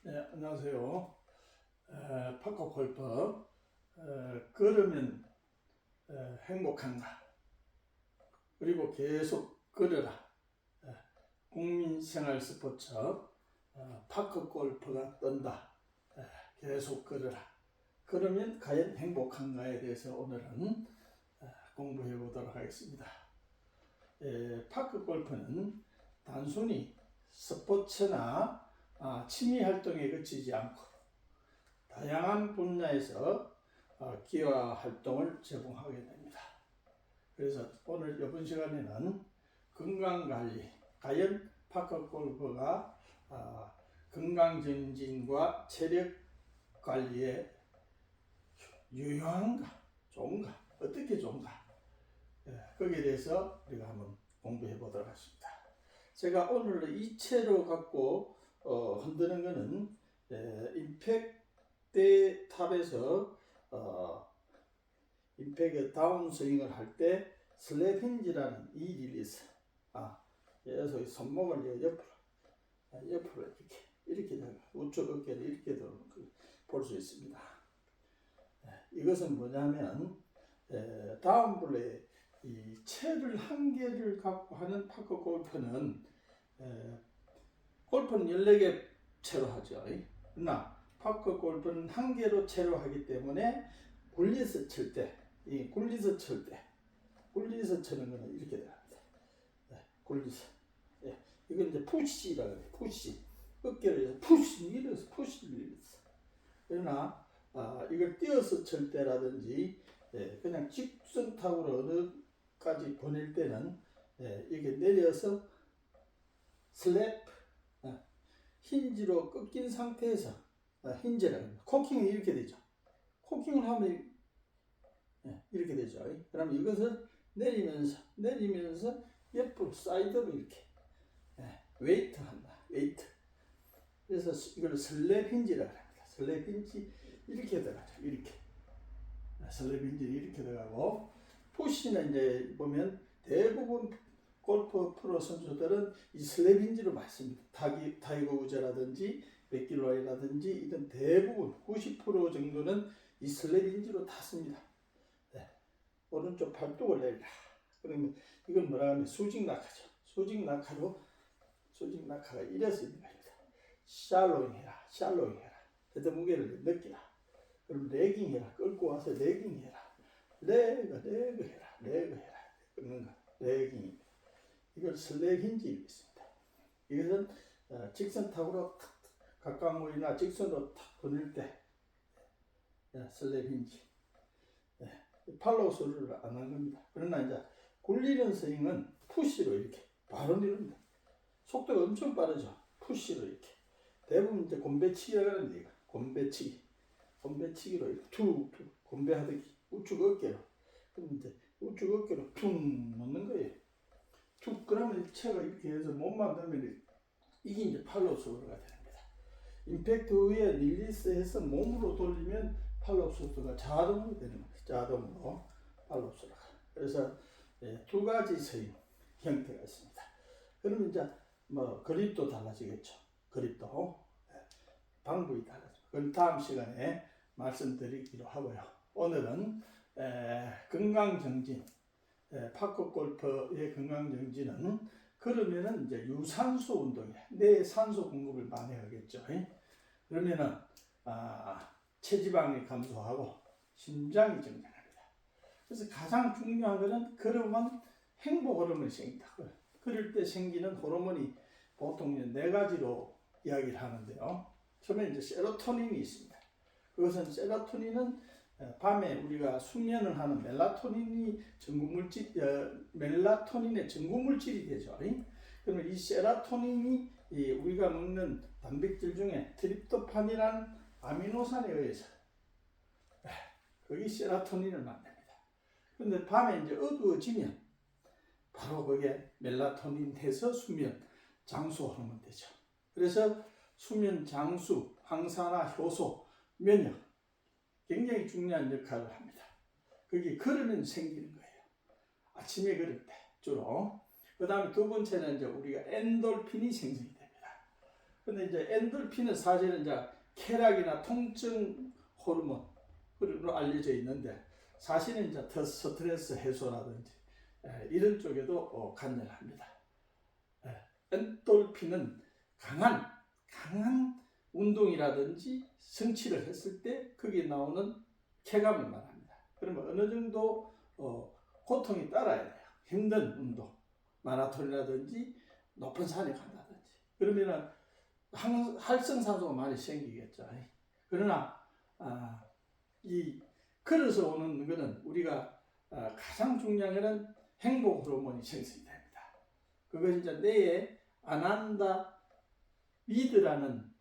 네, 안녕하세요. 파커 골프. 걸으면 행복한가? 그리고 계속 걸어라. 국민생활 스포츠 파커 골프가 뜬다. 계속 걸어라. 그러면 과연 행복한가에 대해서 오늘은 공부해 보도록 하겠습니다. 파커 골프는 단순히 스포츠나 취미 활동에 그치지 않고 다양한 분야에서 기여 활동을 제공하게 됩니다. 그래서 오늘 이번 시간에는 건강관리, 과연 파커 골프가 건강 증진과 체력 관리에 유효한가, 좋은가, 어떻게 좋은가, 거기에 대해서 우리가 한번 공부해 보도록 하겠습니다. 제가 오늘 이체로 갖고 흔드는 것은 임팩트 탑에서 임팩트 다운 스윙을 할 때 슬랩 힌지라는 이 릴리스, 그래서 손목을 옆으로 이렇게 우측 어깨를 이렇게도 볼 수 있습니다. 이것은 뭐냐면 다운블레 이 채를 한 개를 갖고 하는 파커 골프는 골프는 14개 채로 하죠. 그러나 파커 골프는 한 개로 채로 하기 때문에 굴리서 칠 때, 굴리서 치는 거는 이렇게 들어갑니다. 굴리서. 이건 이제 푸시라고 해요. 푸시. 어깨를 푸시 밀어서 푸시를 밀어서. 그러나 이걸 띄어서 칠 때라든지 그냥 직선 탑으로 어느까지 보낼 때는 이게 내려서 슬랩 힌지로 꺾인 상태에서 힌지라고 합니다. 코킹이 이렇게 되죠. 코킹을 하면 이렇게 되죠. 그러면 이것을 내리면서 옆으로 사이드로 이렇게 웨이트 한다. 웨이트. 그래서 이걸 슬랩 힌지라고 합니다. 슬랩 힌지 이렇게 들어가죠. 이렇게 슬랩 힌지 이렇게 들어가고 푸시는 이제 보면 대부분 골프 프로 선수들은 이 슬랩 힌지로 맞습니다. 타이거 우즈라든지 맥길로이라든지 이런 대부분 90% 정도는 이 슬랩 힌지로 탔습니다. 오른쪽 팔뚝을 내리라. 그러면 이건 뭐라 하면 수직 낙하죠. 수직 낙하가 이래서 있는 겁니다. 샬로잉 해라. 헤드 무게를 느끼라. 그럼 레깅 해라. 끌고 와서 레깅 해라. 레그 해라. 끊는 거. 레깅. 이걸 슬랩 힌지라고 있습니다. 이것은 직선 탑으로 각각물이나 직선으로 탁 보낼 때 슬랩 힌지. 팔로우 소리를 안 한 겁니다. 그러나 이제 굴리는 스윙은 푸시로 이렇게 바로 내립니다. 속도가 엄청 빠르죠. 푸시로 이렇게. 대부분 이제 곰배치기라고 하는데 이거 곰배치기로 이렇게 툭 곰배하듯이 우측 어깨로. 그럼 이제 우측 어깨로 툭 놓는 거예요. 툭 그러면 채가 이렇게 해서 몸만 넣으면 이게 이제 팔로우 소리가 됩니다. 임팩트 후에 릴리스해서 몸으로 돌리면 팔로우 소리가 자동으로 되는 거예요. 자동으로 팔로우 소리가. 그래서 두 가지 스윙 형태가 있습니다. 그러면 이제 뭐 그립도 달라지겠죠. 그립도 방법이 달라져. 그럼 다음 시간에 말씀드리기로 하고요. 오늘은 건강정진, 파커 골프의 건강정진은 그러면은 이제 유산소 운동이에요. 뇌에 산소 공급을 많이 하겠죠. 그러면은 체지방이 감소하고 심장이 증가합니다. 그래서 가장 중요한 것은 걸으면 행복 호르몬이 생긴다. 그럴 때 생기는 호르몬이 보통 네 가지로 이야기를 하는데요. 처음에 이제 세로토닌이 있습니다. 그것은 세로토닌은 밤에 우리가 숙면을 하는 멜라토닌의 전구물질이 되죠. 그러면 이 세로토닌이 우리가 먹는 단백질 중에 트립토판이라는 아미노산에 의해서 거기 세로토닌을 만듭니다. 그런데 밤에 이제 어두워지면 바로 그게 멜라토닌 돼서 수면 장수 호르몬 되죠. 그래서 수면 장수, 항산화 효소, 면역 굉장히 중요한 역할을 합니다. 그게 걸으면 생기는 거예요. 아침에 걸을 때 주로. 그 다음에 두 번째는 이제 우리가 엔돌핀이 생성이 됩니다. 근데 이제 엔돌핀은 사실은 이제 쾌락이나 통증 호르몬으로 알려져 있는데 사실은 이제 더 스트레스 해소라든지 이런 쪽에도 관여를 합니다. 엔돌핀은 강한 운동이라든지 성취를 했을 때 거기에 나오는 쾌감을 말합니다. 그러면 어느 정도 고통이 따라야 돼요. 힘든 운동, 마라톤이라든지 높은 산에 간다든지. 그러면은 활성산소가 많이 생기겠죠. 그러나 이 걸어서 오는 것은 우리가 가장 중요한 것은 행복 호르몬이 생성이 됩니다. 그것이 이제 뇌에 아난다미드라는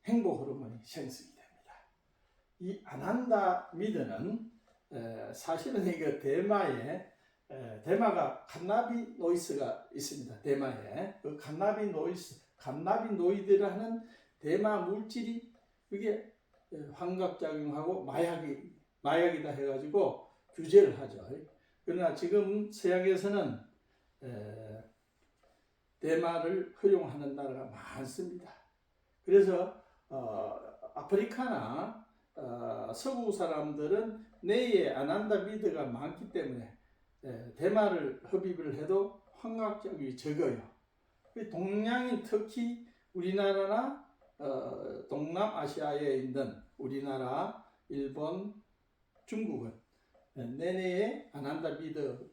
행복 호르몬이 생성이 됩니다. 이 아난다미드는 사실은 이거 대마가 칸나비노이스가 있습니다. 대마에 그 칸나비노이드라는 대마 물질이 그게 환각작용하고 마약이다 해가지고 규제를 하죠. 그러나 지금 서양에서는 대마를 허용하는 나라가 많습니다. 그래서 아프리카나 서구 사람들은 뇌에 아난다미드가 많기 때문에 대마를 흡입을 해도 환각작용이 적어요. 동양인 특히 우리나라나 동남아시아에 있는 우리나라, 일본, 중국은 뇌내에 아난다미드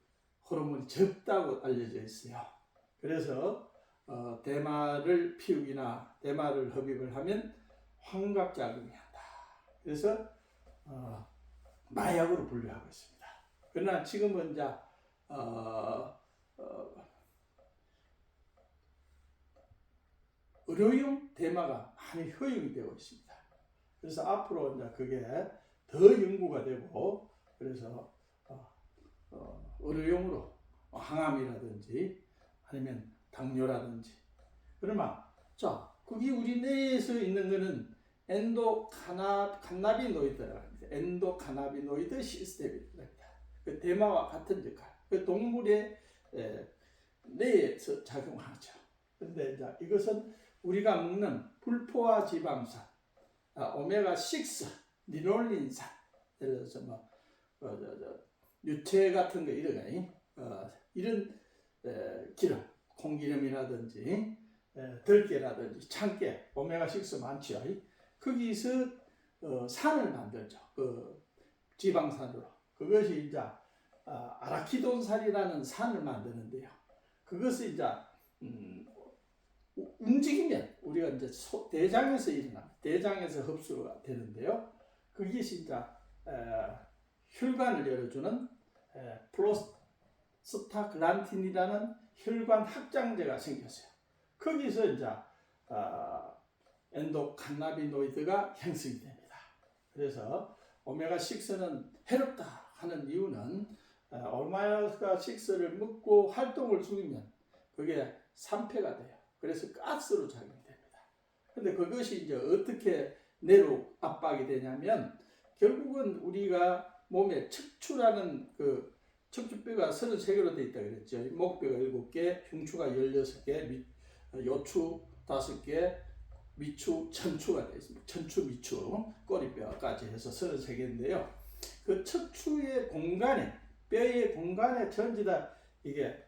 호르몬이 적다고 알려져 있어요. 그래서 대마를 피우기나 대마를 흡입을 하면 환각작용이 한다. 그래서 마약으로 분류하고 있습니다. 그러나 지금은 이제 의료용 대마가 많이 허용이 되고 있습니다. 그래서 앞으로 이제 그게 더 연구가 되고 그래서 의료용으로 항암이라든지 아니면 당뇨라든지 그러면 자 그게 우리 뇌에서 있는 거는 엔도카나비노이드라고 합니다. 엔도카나비노이드 시스템입니다. 그 대마와 같은 역할. 그 동물의 뇌에서 작용하죠. 그런데 이제 이것은 우리가 먹는 불포화 지방산, 오메가6, 리놀린산, 예를 들어서 유채 같은 거 이런 기름, 콩기름이라든지 들깨라든지 참깨, 오메가6 많죠. 거기서 산을 만들죠. 그 지방산으로. 그것이 이제 아라키돈산이라는 산을 만드는데요. 그것을 이제 움직이면 우리가 이제 대장에서 일어납니다. 대장에서 흡수가 되는데요. 그것이 이제 혈관을 열어주는 프로스타글란틴이라는 혈관 확장제가 생겼어요. 거기서 이제 엔도칸나비노이드가 형성이 됩니다. 그래서 오메가6는 해롭다 하는 이유는 오메가6를 먹고 활동을 줄이면 그게 산패가 돼요. 그래서 가스로 작용이 됩니다. 근데 그것이 이제 어떻게 뇌로 압박이 되냐면 결국은 우리가 몸에 척추라는 그 척추뼈가 33개로 되어 있다고 그랬죠. 목뼈가 7개, 흉추가 16개, 요추 5개, 미추, 천추가 되어 있습니다. 천추, 미추, 꼬리뼈까지 해서 33개인데요. 그 척추의 공간에, 뼈의 공간에 전부 다 이게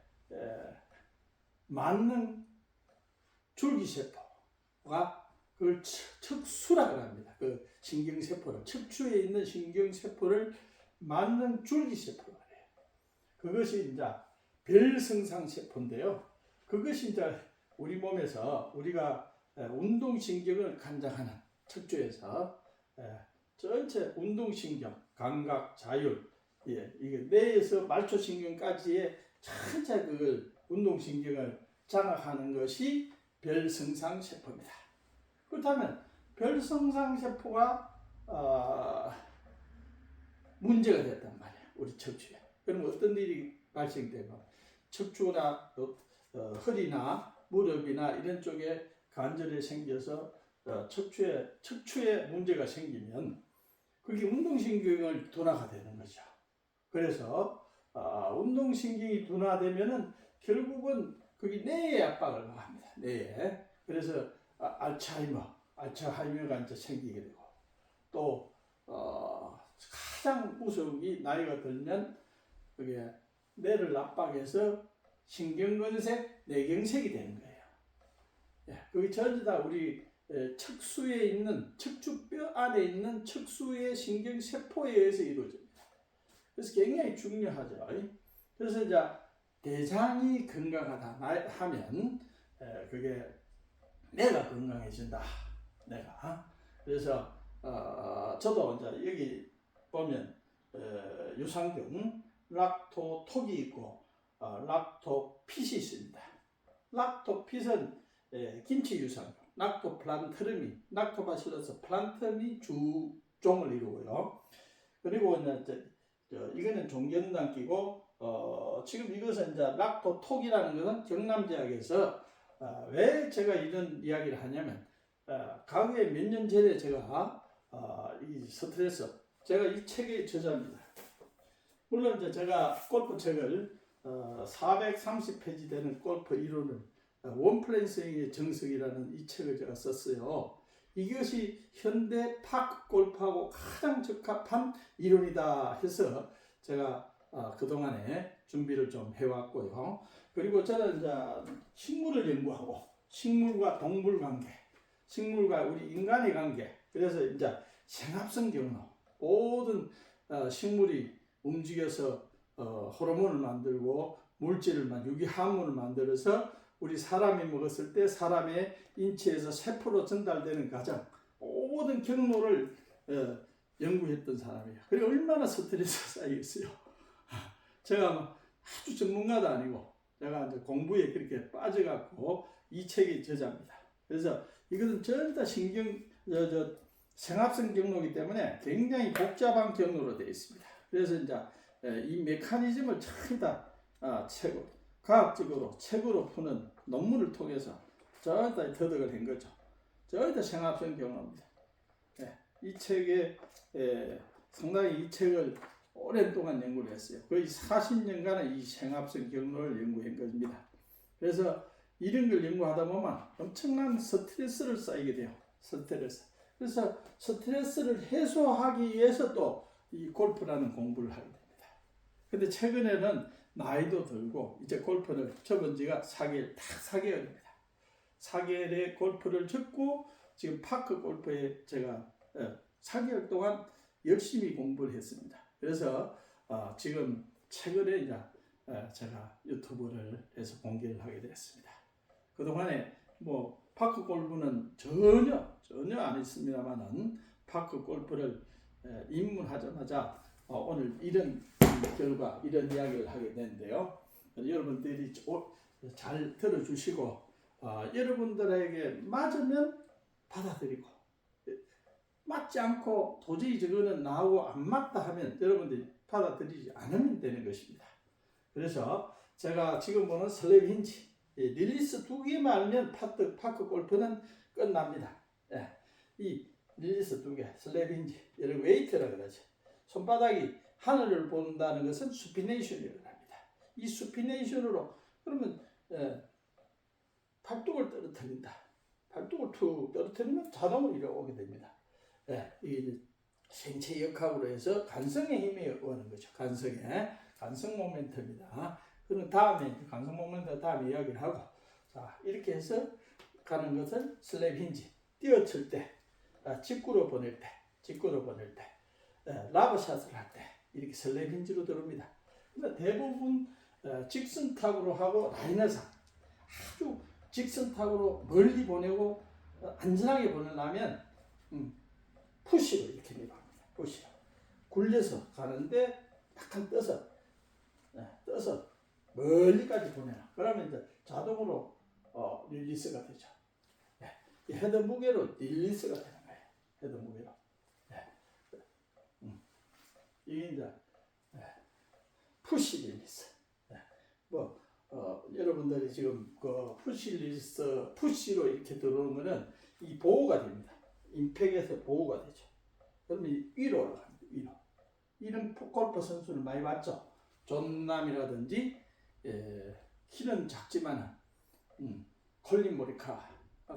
만능 줄기세포가 그걸 척수라고 합니다. 그 신경세포를, 척추에 있는 신경세포를 만능 줄기세포라고 해요. 그것이 이제 별성상세포인데요. 그것이 이제 우리 몸에서 우리가 운동신경을 관장하는 척추에서 전체 운동신경, 감각, 자율, 이게 뇌에서 말초신경까지의 전체 그걸 운동신경을 장악하는 것이 별성상세포입니다. 그렇다면 별성상세포가 문제가 됐단 말이에요. 우리 척추에. 그럼 어떤 일이 발생되고 척추나 허리나 무릎이나 이런 쪽에 관절이 생겨서 척추에 문제가 생기면 그게 운동신경을 둔화가 되는 거죠. 그래서 운동신경이 둔화되면은 결국은 그게 뇌에 압박을 합니다. 뇌에. 그래서 알츠하이머가 이제 생기게 되고 또 가장 무서운 나이가 들면 그게 뇌를 압박해서 신경근색, 뇌경색이 되는 거예요. 예, 그게 전부 다 우리 척수에 있는 척추뼈 안에 있는 척수의 신경세포에 의해서 이루어집니다. 그래서 굉장히 중요하죠. 그래서 이제 대장이 건강하다 하면 그게 뇌가 건강해진다. 뇌가. 그래서 저도 이제 여기 보면 유산균 락토톡이 있고 락토핏이 있습니다. 락토핏은 김치 유산균, 락토플란트름이, 락토바실러스 플란텀이 주종을 이루고요. 그리고 이제 이거는 종견단기고 지금 이것은 이제 락토톡이라는 것은 경남대학에서 왜 제가 이런 이야기를 하냐면 과거에 몇 년 전에 제가 이 스트레스 제가 이 책의 저자입니다. 물론 이제 제가 골프 책을 430페이지 되는 골프 이론을 원플레인 스윙의 정석이라는 이 책을 제가 썼어요. 이것이 현대 파크 골프하고 가장 적합한 이론이다 해서 제가 그동안에 준비를 좀 해왔고요. 그리고 저는 이제 식물을 연구하고 식물과 동물 관계, 식물과 우리 인간의 관계, 그래서 이제 생합성 경로, 모든 식물이 움직여서 호르몬을 만들고 물질을 유기화합물을 만들어서 우리 사람이 먹었을 때 사람의 인체에서 세포로 전달되는 과정, 모든 경로를 연구했던 사람이에요. 그리고 얼마나 스트레스 쌓이겠어요. 제가 아주 전문가도 아니고 제가 이제 공부에 그렇게 빠져갖고 이 책의 저자입니다. 그래서 이것은 전부 다 생합성 경로이기 때문에 굉장히 복잡한 경로로 되어 있습니다. 그래서 이제 이 메커니즘을 전부 다 과학적으로 책으로 푸는 논문을 통해서 전부 다 터득을 한 거죠. 전부 다 생합성 경로입니다. 이 책에 상당히 이 책을 오랜 동안 연구를 했어요. 거의 40년간의 이 생합성 경로를 연구한 것입니다. 그래서 이런 걸 연구하다 보면 엄청난 스트레스를 쌓이게 돼요. 스트레스. 그래서 스트레스를 해소하기 위해서 또 이 골프라는 공부를 하게 됩니다. 근데 최근에는 나이도 들고 이제 골프를 쳐본 지가 4개월입니다. 4개월의 골프를 쳤고 지금 파크 골프에 제가 4개월 동안 열심히 공부를 했습니다. 그래서 지금 최근에 이제 제가 유튜브를 해서 공개를 하게 되었습니다. 그동안에 뭐 파크 골프는 전혀 안 했습니다만은 파크 골프를 입문하자마자 오늘 이런 결과, 이런 이야기를 하게 되는데요. 여러분들이 잘 들어주시고 여러분들에게 맞으면 받아들이고 맞지 않고 도저히 저거는 나하고 안 맞다 하면 여러분들이 받아들이지 않으면 되는 것입니다. 그래서 제가 지금 보는 슬랩 힌지 릴리스 2개만 알면 파크 골프는 끝납니다. 이 릴리스 2개 슬랩 힌지 이런 웨이트라 그러죠. 손바닥이 하늘을 본다는 것은 수피네이션이라고 합니다. 이 수피네이션으로 그러면 팔뚝을 떨어뜨린다. 팔뚝을 툭 떨어뜨리면 자동으로 이어오게 됩니다. 이게 생체 역학으로 해서 간성의 힘이 오는 거죠. 간성 모멘트입니다. 그럼 다음에 간성 모멘트 다음에 이야기를 하고 자 이렇게 해서 가는 것은 슬랩 힌지 뛰어칠 때 직구로 보낼 때 라브샷을 할 때 이렇게 슬랩 힌지로 들어옵니다. 근데 대부분 직선 타구로 하고 라이너상 아주 직선 타구로 멀리 보내고 안전하게 보내려면 푸시로 이렇게 내려갑니다. 푸시로 굴려서 가는데 약간 떠서 멀리까지 보내라. 그러면 이제 자동으로 릴리스가 되죠. 이 헤드 무게로 릴리스가 되는 거예요. 헤드 무게로. 이게 이제 푸시 릴리스. 여러분들이 지금 그 푸시 릴리스 푸시로 이렇게 들어오는 거는 이 보호가 됩니다. 임팩에서 보호가 되죠. 그러면 위로 올라갑니다. 위로. 이런 골프 선수를 많이 봤죠. 존남이라든지 키는 작지만 콜린 모리카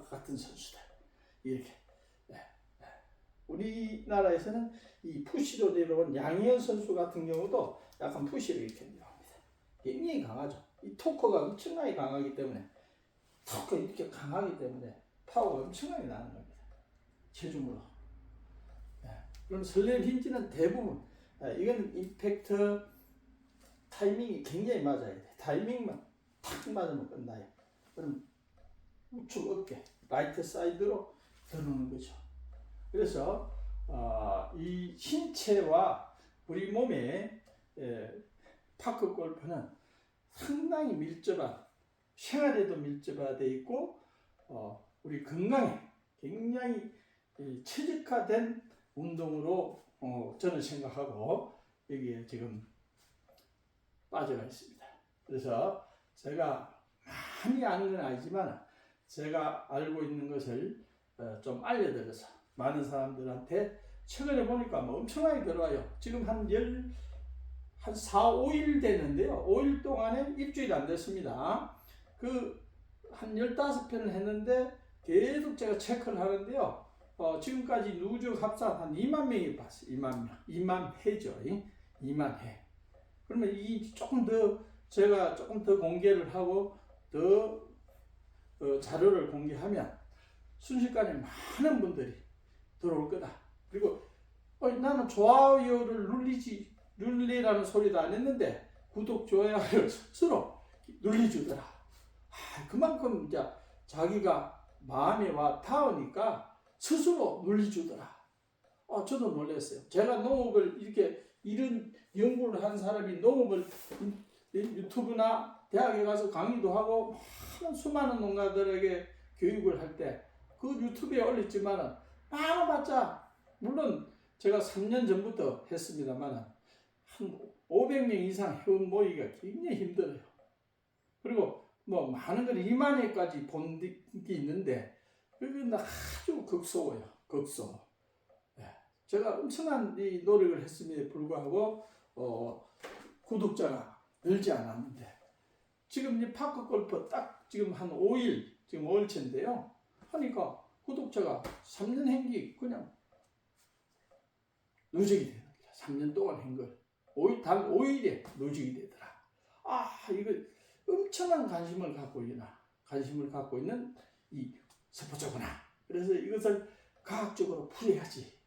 같은 선수들 이렇게. 우리나라에서는 이 푸시로 내려온 양희연 선수 같은 경우도 약간 푸시를 이렇게 내려옵니다. 굉장히 강하죠. 이 토크가 엄청나게 강하기 때문에 이렇게 강하기 때문에 파워가 엄청나게 나는 겁니다. 체중으로. 그럼 설레임 힌지는 대부분 이건 임팩트 타이밍이 굉장히 맞아야 돼. 타이밍만 탁 맞으면 끝나요. 그럼 우측 어깨 라이트 사이드로 들어오는 거죠. 그래서 이 신체와 우리 몸의 파크 골프는 상당히 밀접한, 생활에도 밀접화되어 있고 우리 건강에 굉장히 최적화된 운동으로 저는 생각하고 여기에 지금 빠져가 있습니다. 그래서 제가 많이 아는 건 아니지만 제가 알고 있는 것을 좀 알려드려서 많은 사람들한테 최근에 보니까 뭐 엄청나게 들어와요. 지금 한 4, 5일 되는데요. 5일 동안에 일주일 안 됐습니다. 한 15편을 했는데 계속 제가 체크를 하는데요. 지금까지 누적 합산 한 2만 명이 봤어요. 2만 명. 2만 회죠. 2만 회. 그러면 제가 조금 더 공개를 하고 더 자료를 공개하면 순식간에 많은 분들이 들어올 거다. 그리고 나는 좋아요를 눌리라는 소리도 안 했는데 구독, 좋아요를 스스로 눌리주더라. 그만큼 이제 자기가 마음에 와 닿으니까 스스로 눌리주더라. 저도 놀랐어요. 제가 농업을 이런 연구를 한 사람이 농업을 유튜브나 대학에 가서 강의도 하고 수많은 농가들에게 교육을 할 때 그 유튜브에 올렸지만은 많아봤자 물론 제가 3년 전부터 했습니다만 한 500명 이상 회원 모이기가 굉장히 힘들어요. 그리고 뭐 많은 걸 2만 회까지 본 게 있는데 그건 아주 극소예요. 극소. 제가 엄청난 이 노력을 했음에도 불구하고 구독자가 늘지 않았는데 지금 이 파크 골프 딱 지금 한 5일 지금 5일째인데요. 하니까 구독자가 3년 한게 그냥 누적이 되는 거야. 3년 동안 한 걸. 단 5일에 누적이 되더라. 이거 엄청난 관심을 갖고 있는 이 스포츠구나. 그래서 이것을 과학적으로 풀어야지.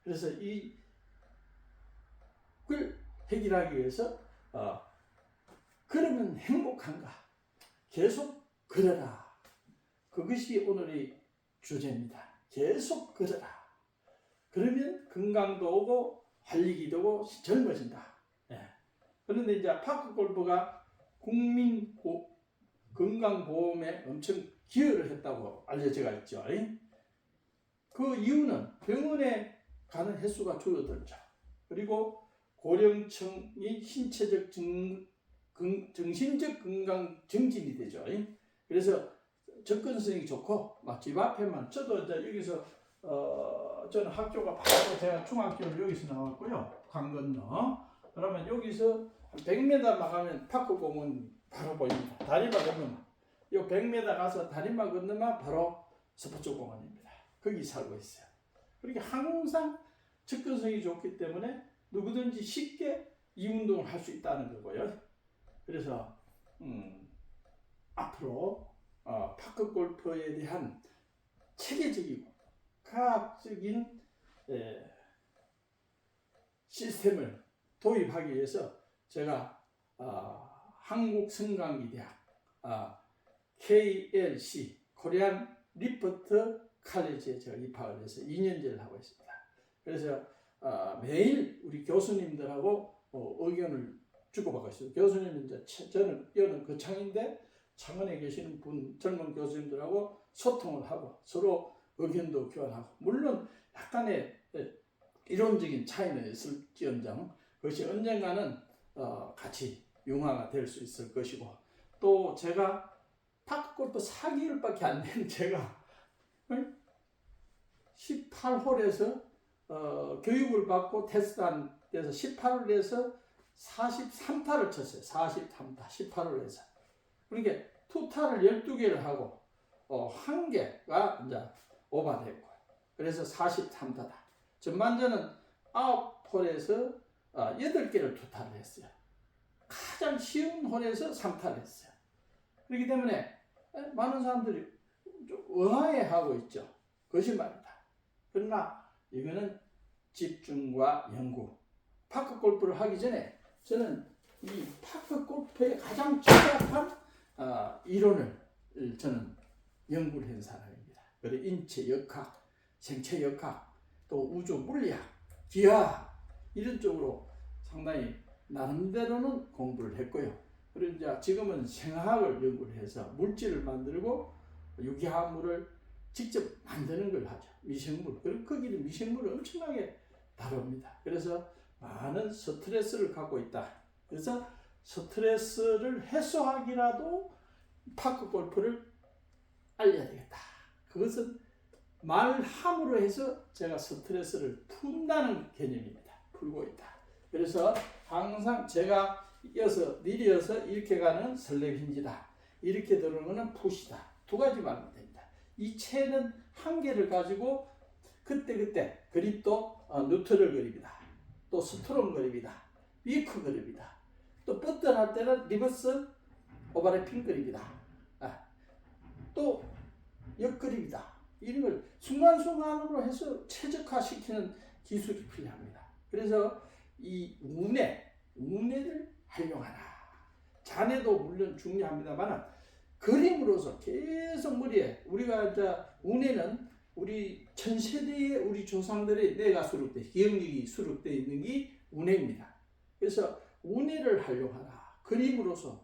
그래서 이걸 해결하기 위해서 그러면 행복한가? 계속 걸어라. 그것이 오늘의 주제입니다. 계속 걸어라. 그러면 건강도 오고 활력이 오고 젊어진다. 그런데 이제 파크 골프가 국민 건강보험에 엄청 기여를 했다고 알려져 있죠. 그 이유는 병원에 가는 횟수가 줄어들죠. 그리고 고령층이 신체적 정신적 건강 증진이 되죠. 그래서 접근성이 좋고 집 앞에만 저도 이제 여기서 저는 학교가 바로 제가 중학교를 여기서 나왔고요. 강 건너. 그러면 여기서 100m 나가면 파크 공원 바로 보입니다. 다리만 건너면 이 100m 가서 다리만 건너면 바로 스포츠 공원입니다. 거기 살고 있어요. 그렇게 항상 접근성이 좋기 때문에 누구든지 쉽게 이 운동을 할 수 있다는 거고요. 그래서 앞으로 파크 골프에 대한 체계적이고 과학적인 시스템을 도입하기 위해서 제가 한국성강기대학 KLC 코리안 리퍼트 칼리지에 제가 입학을 해서 2년제를 하고 있습니다. 그래서 매일 우리 교수님들하고 의견을 주고받고 있어요. 교수님은 저는 그 창인데 창원에 계시는 젊은 교수님들하고 소통을 하고 서로 의견도 교환하고 물론 약간의 이론적인 차이는 있을지언정 그것이 언젠가는 같이 융화가 될 수 있을 것이고 또 제가 파크 골프 4개월밖에 안 된 제가 18홀에서 교육을 받고 테스트한 데서 18홀에서 43타를 쳤어요. 43타 18홀에서 그러니까 투타를 12개를 하고 1개가 이제 오버됐고, 그래서 43타다. 전반전은 9홀에서 8개를 투타를 했어요. 가장 쉬운 홀에서 3타를 했어요. 그렇기 때문에 많은 사람들이 좀 의아해하고 있죠. 거짓말이다. 그러나 이거는 집중과 연구. 파크 골프를 하기 전에 저는 이 파크 골프의 가장 취약한 이론을 저는 연구를 한 사람입니다. 그리고 인체 역학, 생체 역학, 또 우주 물리학, 기하학 이런 쪽으로 상당히 나름대로는 공부를 했고요. 그리고 이제 지금은 생화학을 연구를 해서 물질을 만들고 유기화합물을 직접 만드는 걸 하죠. 미생물. 그리고 거기는 미생물을 엄청나게 다룹니다. 그래서 많은 스트레스를 갖고 있다. 그래서 스트레스를 해소하기라도 파크 골프를 알려야 되겠다. 그것은 말함으로 해서 제가 스트레스를 푼다는 개념입니다. 풀고 있다. 그래서 항상 제가 내려서 이렇게 가는 슬랩 힌지다. 이렇게 들어오는 것은 푸시다. 두 가지만 하면 됩니다. 이 채는 한계를 가지고 그때 그립도 뉴트럴 그립이다. 또 스트롱 그립이다. 위크 그립이다. 또 뻗던할 때는 리버스 오버래핑 그립이다. 또 역그립이다. 이런 걸 순간순간으로 해서 최적화시키는 기술이 필요합니다. 그래서 이 운해를 활용하라. 자네도 물론 중요합니다만 그림으로서 계속 머리에 우리가 이제 운해는 우리 전 세대의 우리 조상들의 뇌가 수록돼 기억력이 수록되어 있는 게 운해입니다. 그래서 운해를 활용하라. 그림으로서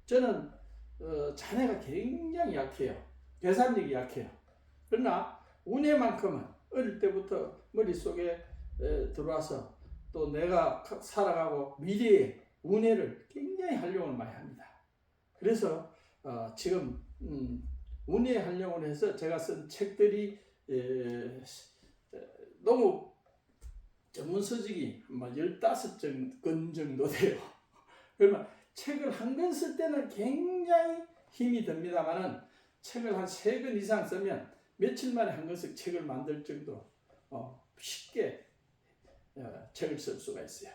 저는 자네가 굉장히 약해요. 계산력이 약해요. 그러나 운해만큼은 어릴 때부터 머릿속에 들어와서 또 내가 살아가고 미래의 운해를 굉장히 활용을 많이 합니다. 그래서 지금 운해 활용을 해서 제가 쓴 책들이 너무 전문 서적이 15권 정도 돼요. 그러면 책을 한 권 쓸 때는 굉장히 힘이 듭니다만은 책을 한 3권 이상 쓰면 며칠 만에 한 권씩 책을 만들 정도로 쉽게 책을 쓸 수가 있어요.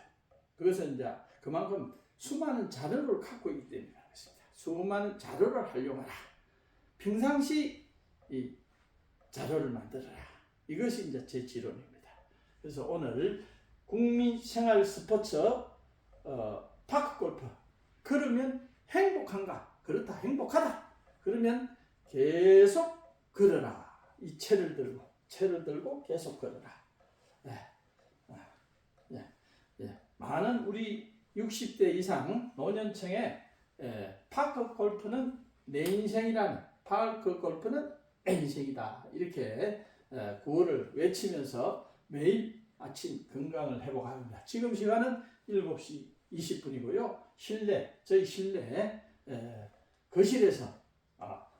그것은 이제 그만큼 수많은 자료를 갖고 있기 때문에 그렇습니다. 수많은 자료를 활용하라. 평상시 이 자료를 만들어라. 이것이 이제 제 지론입니다. 그래서 오늘 국민생활 스포츠 파크 골프. 그러면 행복한가? 그렇다. 행복하다. 그러면 계속 걸어라. 이 채를 들고 계속 걸어라. 많은 우리 60대 이상 노년층의 파크 골프는 내 인생이라는 파크 골프는 내 인생이다. 이렇게 구호를 외치면서 매일 아침 건강을 회복합니다. 지금 시간은 7시 20분이고요. 저희 실내 거실에서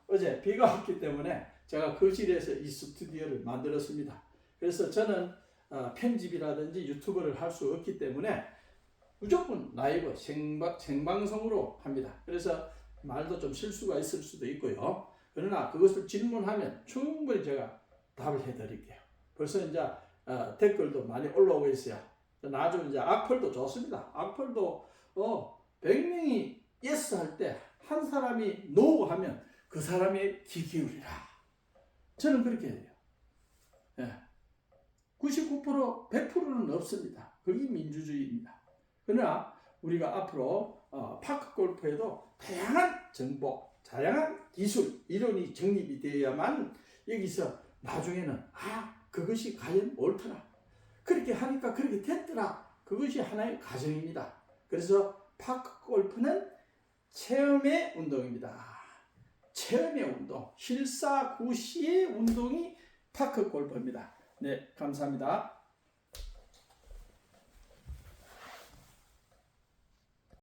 어제 비가 왔기 때문에 제가 거실에서 이 스튜디오를 만들었습니다. 그래서 저는 편집이라든지 유튜브를 할 수 없기 때문에 무조건 라이브 생방송으로 합니다. 그래서 말도 좀 실수가 있을 수도 있고요. 그러나 그것을 질문하면 충분히 제가 답을 해드릴게요. 벌써 이제 댓글도 많이 올라오고 있어요. 나중에 이제 악플도 좋습니다. 악플도 100명이 예스 할 때 한 사람이 노 하면 그 사람의 귀 기울이라. 저는 그렇게 해요. 99% 100%는 없습니다. 그게 민주주의입니다. 그러나 우리가 앞으로 파크 골프에도 다양한 정보, 다양한 기술, 이론이 정립이 되어야만 여기서 나중에는 그것이 과연 옳더라. 그렇게 하니까 그렇게 됐더라. 그것이 하나의 과정입니다. 그래서 파크 골프는 체험의 운동입니다. 체험의 운동, 실사구시의 운동이 파크 골프입니다. 네, 감사합니다.